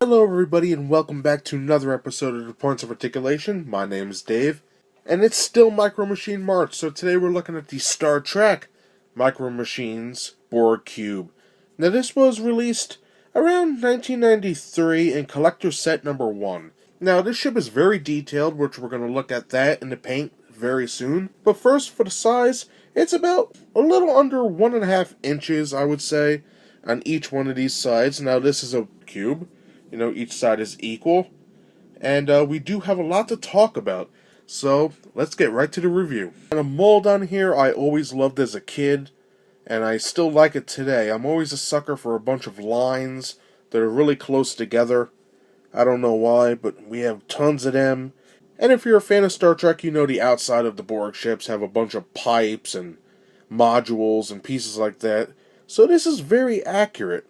Hello everybody and welcome back to another episode of the Points of Articulation. My name is Dave, and it's still Micro Machine March, so today we're looking at the Star Trek Micro Machines Borg Cube. Now this was released around 1993 in Collector Set number 1. Now this ship is very detailed, which we're going to look at that in the paint very soon. But first, for the size, it's about a little under 1.5 inches, I would say, on each one of these sides. Now this is a cube. You know, each side is equal. And we do have a lot to talk about. So, let's get right to the review. And a mold on here I always loved as a kid, and I still like it today. I'm always a sucker for a bunch of lines that are really close together. I don't know why, but we have tons of them. And if you're a fan of Star Trek, you know the outside of the Borg ships have a bunch of pipes and modules and pieces like that. So this is very accurate.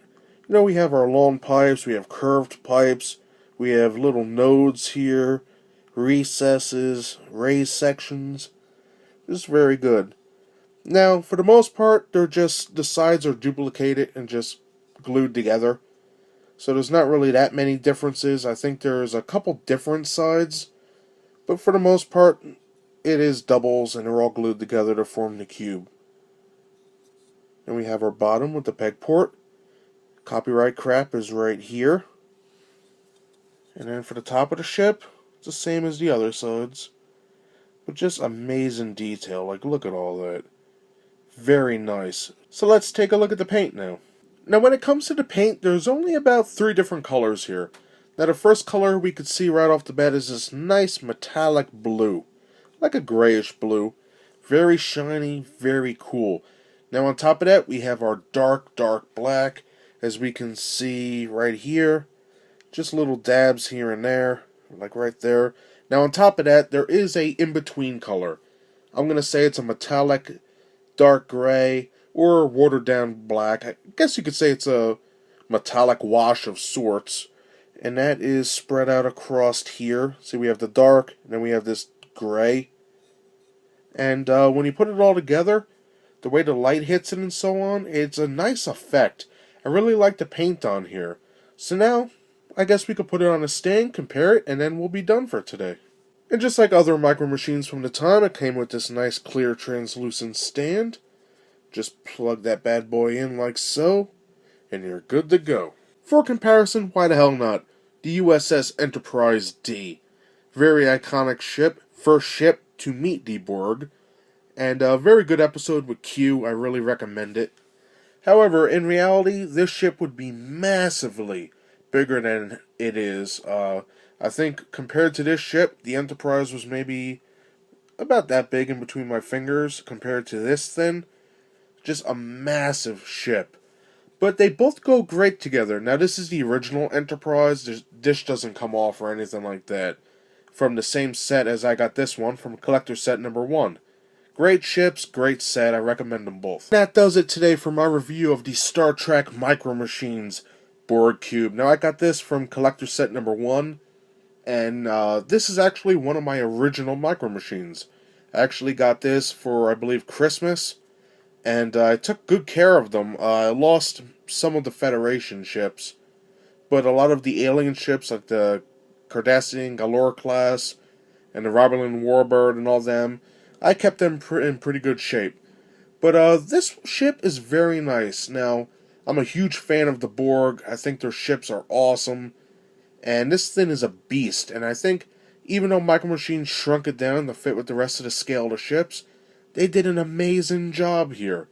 You know, we have our long pipes, we have curved pipes, we have little nodes here, recesses, raised sections. It's very good. Now, for the most part, the sides are duplicated and just glued together. So there's not really that many differences. I think there's a couple different sides, but for the most part, it is doubles and they're all glued together to form the cube. And we have our bottom with the peg port. Copyright crap is right here. And then for the top of the ship, it's the same as the other sides. But just amazing detail. Like, look at all that. Very nice. So let's take a look at the paint now. Now when it comes to the paint, there's only about 3 different colors here. Now the first color we could see right off the bat is this nice metallic blue. Like a grayish blue. Very shiny, very cool. Now on top of that, we have our dark black. As we can see right here, just little dabs here and there, like right there. Now on top of that, there is a in-between color. I'm going to say it's a metallic dark gray or watered down black. I guess you could say it's a metallic wash of sorts. And that is spread out across here. See, we have the dark, and then we have this gray. And when you put it all together, the way the light hits it and so on, it's a nice effect. I really like the paint on here. So now, I guess we could put it on a stand, compare it, and then we'll be done for today. And just like other Micro Machines from the time, it came with this nice clear translucent stand. Just plug that bad boy in like so, and you're good to go. For comparison, why the hell not? The USS Enterprise D. Very iconic ship, first ship to meet the Borg. And a very good episode with Q, I really recommend it. However, in reality, this ship would be massively bigger than it is. I think compared to this ship, the Enterprise was maybe about that big in between my fingers compared to this thing. Just a massive ship. But they both go great together. Now, this is the original Enterprise. This doesn't come off or anything like that. From the same set as I got this one from Collector Set number 1. Great ships, great set, I recommend them both. That does it today for my review of the Star Trek Micro Machines Borg Cube. Now I got this from Collector Set number 1, and this is actually one of my original Micro Machines. I actually got this for, I believe, Christmas, and I took good care of them. I lost some of the Federation ships, but a lot of the alien ships, like the Cardassian Galore class, and the Romulan Warbird and all them, I kept them in pretty good shape. But this ship is very nice. Now, I'm a huge fan of the Borg. I think their ships are awesome. And this thing is a beast. And I think, even though Micro Machines shrunk it down to fit with the rest of the scale of the ships, they did an amazing job here.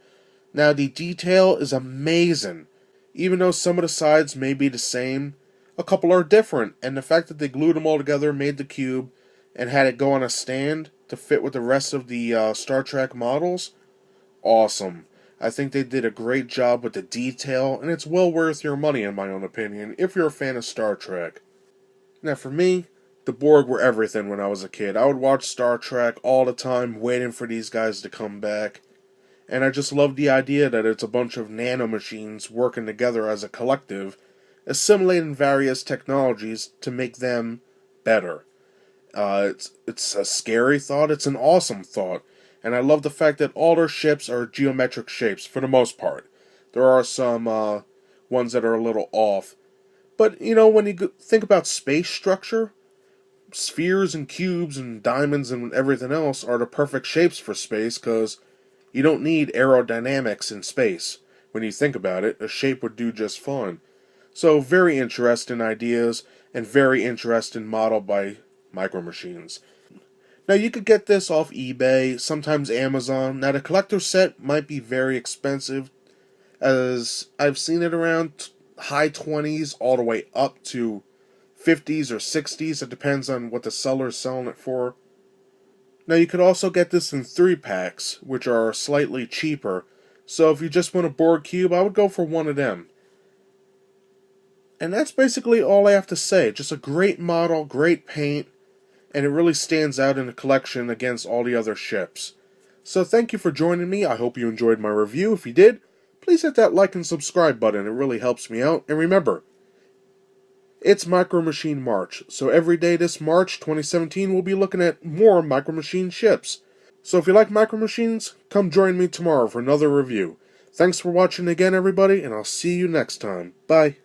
Now, the detail is amazing. Even though some of the sides may be the same, a couple are different. And the fact that they glued them all together, made the cube, and had it go on a stand to fit with the rest of the Star Trek models, awesome. I think they did a great job with the detail, and it's well worth your money in my own opinion, if you're a fan of Star Trek. Now for me, the Borg were everything when I was a kid. I would watch Star Trek all the time, waiting for these guys to come back. And I just love the idea that it's a bunch of nanomachines working together as a collective, assimilating various technologies to make them better. It's a scary thought, it's an awesome thought, and I love the fact that all their ships are geometric shapes, for the most part. There are some ones that are a little off, But, when you think about space structure, spheres and cubes and diamonds and everything else are the perfect shapes for space because you don't need aerodynamics in space. When you think about it, a shape would do just fine. So, very interesting ideas and very interesting model by Micro Machines. Now, you could get this off eBay, sometimes Amazon. Now, the collector set might be very expensive, as I've seen it around high 20s all the way up to 50s or 60s. It depends on what the seller is selling it for. Now, you could also get this in 3-packs, which are slightly cheaper. So if you just want a Borg Cube, I would go for one of them. And that's basically all I have to say. Just a great model, great paint, and it really stands out in the collection against all the other ships. So thank you for joining me. I hope you enjoyed my review. If you did, please hit that like and subscribe button. It really helps me out. And remember, it's Micro Machine March. So every day this March 2017, we'll be looking at more Micro Machine ships. So if you like Micro Machines, come join me tomorrow for another review. Thanks for watching again, everybody, and I'll see you next time. Bye.